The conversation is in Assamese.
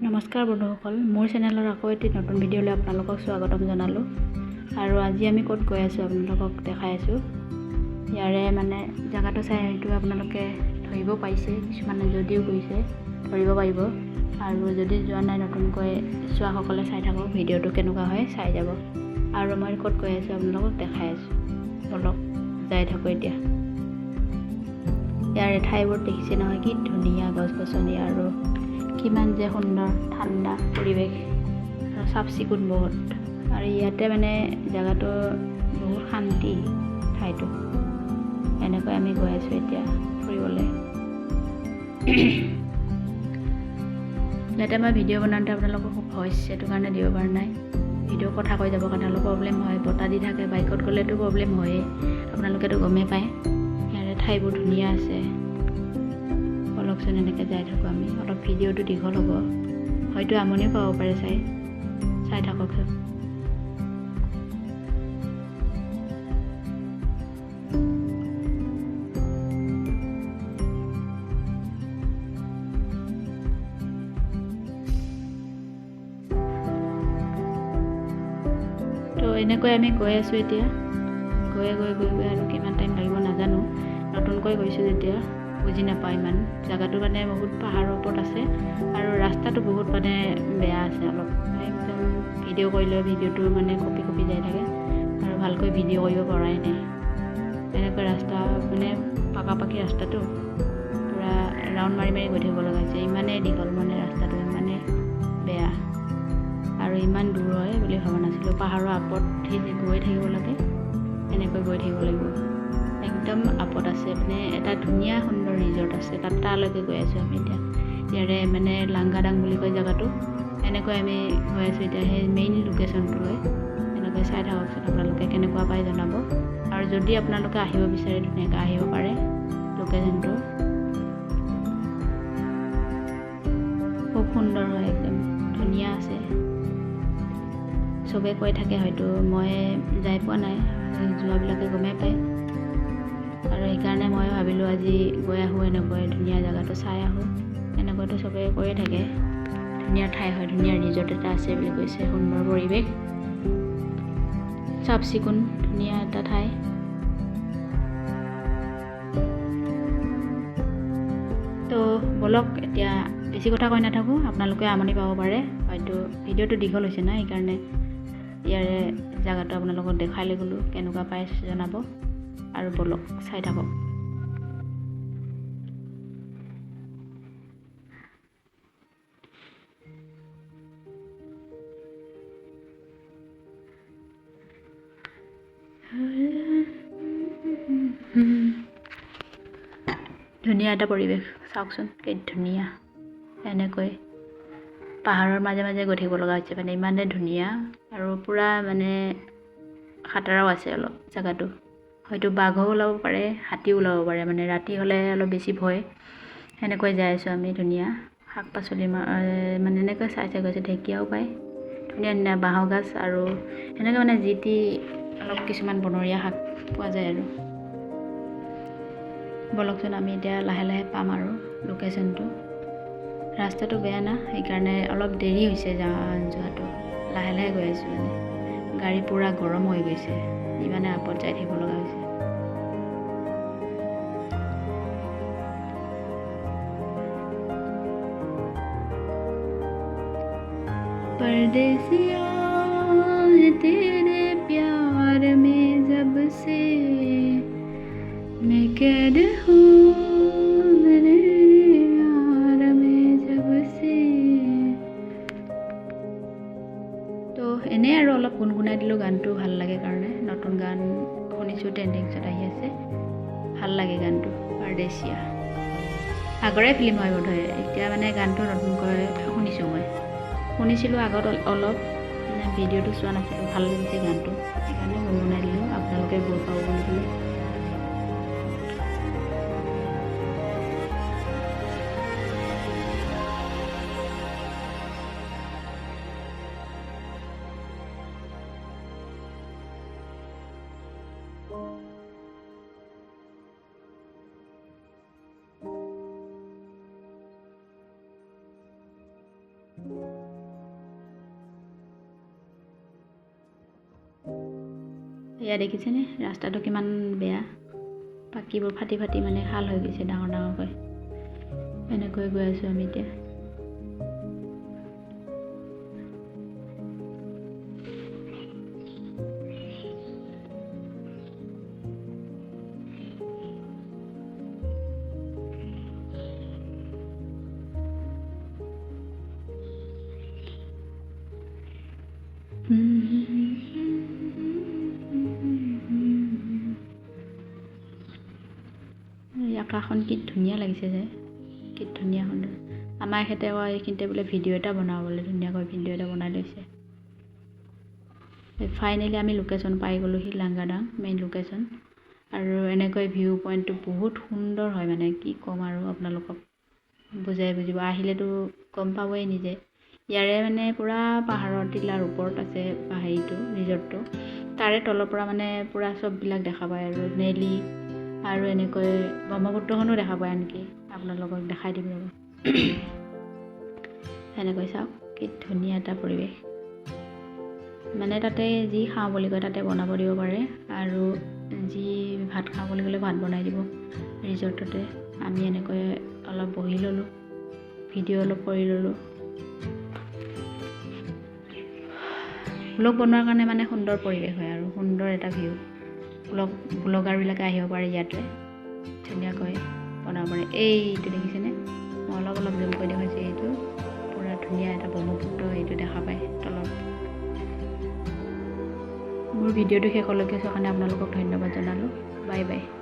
নমস্কাৰ বন্ধুসকল, মোৰ চেনেলৰ আকৌ এটি নতুন ভিডিঅ'লৈ আপোনালোকক স্বাগতম জনালোঁ। আৰু আজি আমি ক'ত গৈ আছোঁ আপোনালোকক দেখাই আছোঁ। ইয়াৰে জেগাটো চাই হয়তো আপোনালোকে ধৰিব পাইছে, কিছুমানে যদিও গৈছে ধৰিব পাৰিব। আৰু যদি যোৱা নাই নতুনকৈ চোৱাসকলে চাই থাকক, ভিডিঅ'টো কেনেকুৱা হয় চাই যাব। আৰু মই ক'ত গৈ আছোঁ আপোনালোকক দেখাই আছোঁ, বলক যাই থাকোঁ এতিয়া। ইয়াৰে ঠাইবোৰ দেখিছে নহয়, কি ধুনীয়া গছ গছনি আৰু কিমান যে সুন্দৰ ঠাণ্ডা পৰিৱেশ আৰু চাফ চিকুণ বহুত। আৰু ইয়াতে জেগাটো বহুত শান্তি ঠাইটো। এনেকৈ আমি গৈ আছোঁ এতিয়া ফুৰিবলৈ। ইয়াতে মই ভিডিঅ' বনাওঁতে আপোনালোকক খুব ভইচ সেইটো কাৰণে দিব পৰা নাই। ভিডিঅ' কথা কৈ যাবৰ কাৰণে অলপ প্ৰব্লেম হয়, বতাহ দি থাকে, বাইকত গ'লেতো প্ৰব্লেম হয়েই, আপোনালোকেতো গমেই পায়। ইয়াৰে ঠাইবোৰ ধুনীয়া আছে। অলপচোন এনেকৈ যাই থাকোঁ আমি। অলপ ভিডিঅ'টো দীঘল হ'ব, হয়তো আমনিও পাব পাৰে চাই থাককচোন। তো এনেকৈ আমি গৈ আছোঁ এতিয়া। গৈ আৰু কিমান টাইম লাগিব নাজানো, নতুনকৈ গৈছোঁ যেতিয়া বুজি নাপাওঁ ইমান। জেগাটো বহুত পাহাৰৰ ওপৰত আছে আৰু ৰাস্তাটো বহুত বেয়া আছে অলপ। একদম ভিডিঅ' কৰিলেও ভিডিঅ'টো কপি যাই থাকে আৰু ভালকৈ ভিডিঅ' কৰিব পৰাই নাই। এনেকৈ ৰাস্তা পাকাপাকি ৰাস্তাটো পূৰা ৰাউণ্ড মাৰি গৈ থাকিব লগা হৈছে। ইমানেই দীঘল ৰাস্তাটো, ইমানেই বেয়া আৰু ইমান দূৰ হয় বুলি ভবা নাছিলোঁ। পাহাৰৰ আপত গৈ থাকিব লাগে, এনেকৈ গৈ থাকিব লাগিব। একদম আপত আছে, এটা ধুনীয়া সুন্দৰ ৰিজৰ্ট আছে, তালৈকে গৈ আছোঁ আমি এতিয়া। ইয়াৰে লাংগাডাং বুলি কয় জেগাটো। এনেকৈ আমি গৈ আছোঁ এতিয়া সেই মেইন লোকেশ্যনটোলৈ। এনেকৈ চাই থাককচোন, আপোনালোকে কেনেকুৱা পায় জনাব। আৰু যদি আপোনালোকে আহিব বিচাৰে ধুনীয়াকৈ আহিব পাৰে। লোকেশ্যনটো খুব সুন্দৰ হয়, একদম ধুনীয়া আছে। চবেই কৈ থাকে, হয়তো মই যাই পোৱা নাই, যোৱাবিলাকে গমেই পায়। আৰু সেইকাৰণে মই ভাবিলোঁ আজি গৈ আহোঁ, এনেকৈ ধুনীয়া জেগাটো চাই আহোঁ। এনেকৈতো চবেই কৈয়ে থাকে ধুনীয়া ঠাই হয়, ধুনীয়া ৰিজৰ্ট এটা আছে বুলি কৈছে। সুন্দৰ পৰিৱেশ, চাফ চিকুণ, ধুনীয়া এটা ঠাই। তো বলক এতিয়া বেছি কথা কৈ নাথাকোঁ, আপোনালোকে আমনি পাব পাৰে, হয়তো ভিডিঅ'টো দীঘল হৈছে না, সেইকাৰণে ইয়াৰে জেগাটো আপোনালোকক দেখাই লৈ গ'লোঁ। কেনেকুৱা পাই জনাব আৰু বলক চাই থাকক। ধুনীয়া এটা পৰিৱেশ, চাওকচোন কি ধুনীয়া। এনেকৈ পাহাৰৰ মাজে মাজে গৈ থাকিব লগা হৈছে, ইমানেই ধুনীয়া। আৰু পূৰা খাটাৰাও আছে অলপ জেগাটো। হয়তো বাঘো ওলাব পাৰে, হাতীও ওলাব পাৰে। ৰাতি হ'লে অলপ বেছি ভয়। সেনেকৈ যাই আছোঁ আমি। ধুনীয়া শাক পাচলি এনেকৈ চাই গৈছে। ঢেকীয়াও পায়, ধুনীয়া ধুনীয়া বাঁহৰ গাজ আৰু সেনেকৈ যি টি অলপ কিছুমান বনৰীয়া শাক পোৱা যায় আৰু। বলকচোন আমি এতিয়া লাহে লাহে পাম আৰু লোকেশ্যনটো। ৰাস্তাটো বেয়া না, সেইকাৰণে অলপ দেৰি হৈছে যোৱাটো। লাহে লাহে গৈ আছোঁ। গাড়ী পূৰা গৰম হৈ গৈছে, ইমানে আপত যাই থাকিব লগা হৈছে। परदेसिया तेरे प्यार में जब से मैं कैद हूँ, मेरे यार में जब से। তো এনেই আৰু অলপ গুণগুণাই দিলোঁ, গানটো ভাল লাগে কাৰণে। নতুন গান শুনিছোঁ, ট্ৰেণ্ডিংছত আহি আছে, ভাল লাগে গানটো। পাৰদেশীয়া আগৰে ফিল্ম হয় বোধহয়, এতিয়া গানটো নতুনকৈ শুনিছোঁ। মই শুনিছিলোঁ আগত অলপ, ভিডিঅ'টো চোৱা নাছিলোঁ, ভাল লাগিছে গানটো, সেইকাৰণে গুণগুণাই দিলোঁ। আপোনালোকে গৈ পাব বুলি ক'লে। এয়া দেখিছেনে ৰাস্তাটো কিমান বেয়া, পাকিবোৰ ফাটি ফাটি মানে খাল হৈ গৈছে ডাঙৰ ডাঙৰকৈ। এনেকৈ গৈ আছোঁ আমি এতিয়া। আকাশখন কি ধুনীয়া লাগিছে যে, কি ধুনীয়া সুন্দৰ। আমাৰ এখেতে কয় এইখিনিতে বোলে ভিডিঅ' এটা বনাওঁ বোলে, ধুনীয়াকৈ ভিডিঅ' এটা বনাই লৈছে। ফাইনেলি আমি লোকেশ্যন পাই গ'লোহি, লাংগাডাং মেইন লোকেশ্যন। আৰু এনেকৈ ভিউ পইণ্টটো বহুত সুন্দৰ হয়, মানে কি ক'ম আৰু আপোনালোকক বুজাই বুজিব, আহিলেতো গম পাবই নিজে। ইয়াৰে মানে পূৰা পাহাৰৰ টিলাৰ ওপৰত আছে হেৰিটো ৰিজৰ্টটো, তাৰে তলৰ পৰা মানে পূৰা চববিলাক দেখা পায় আৰু নেলি আৰু এনেকৈ ব্ৰহ্মপুত্ৰখনো দেখা পায়। আনকি আপোনালোকক দেখাই দিব ৰ'ব। সেনেকৈ চাওক কি ধুনীয়া এটা পৰিৱেশ। মানে তাতে যি খাওঁ বুলি কয় তাতে বনাব দিব পাৰে, আৰু যি ভাত খাওঁ বুলি ক'লে ভাত বনাই দিব ৰিজৰ্টতে। আমি এনেকৈ অলপ বহি ল'লোঁ, ভিডিঅ' অলপ কৰি ল'লোঁ। ব্লগ বনোৱাৰ কাৰণে মানে সুন্দৰ পৰিৱেশ হয় আৰু সুন্দৰ এটা ভিউ। ব্লগাৰবিলাকে আহিব পাৰে ইয়াতে, ধুনীয়াকৈ বনাব পাৰে। এইটো দেখিছেনে, মই অলপ অলপ জুম কৰি দেখাইছোঁ। এইটো পূৰা ধুনীয়া এটা ব্ৰহ্মপুত্ৰ এইটো দেখা পায় তলত। মোৰ ভিডিঅ'টো শেষলৈকে চোৱাৰ কাৰণে আপোনালোকক ধন্যবাদ জনালোঁ। Bye bye.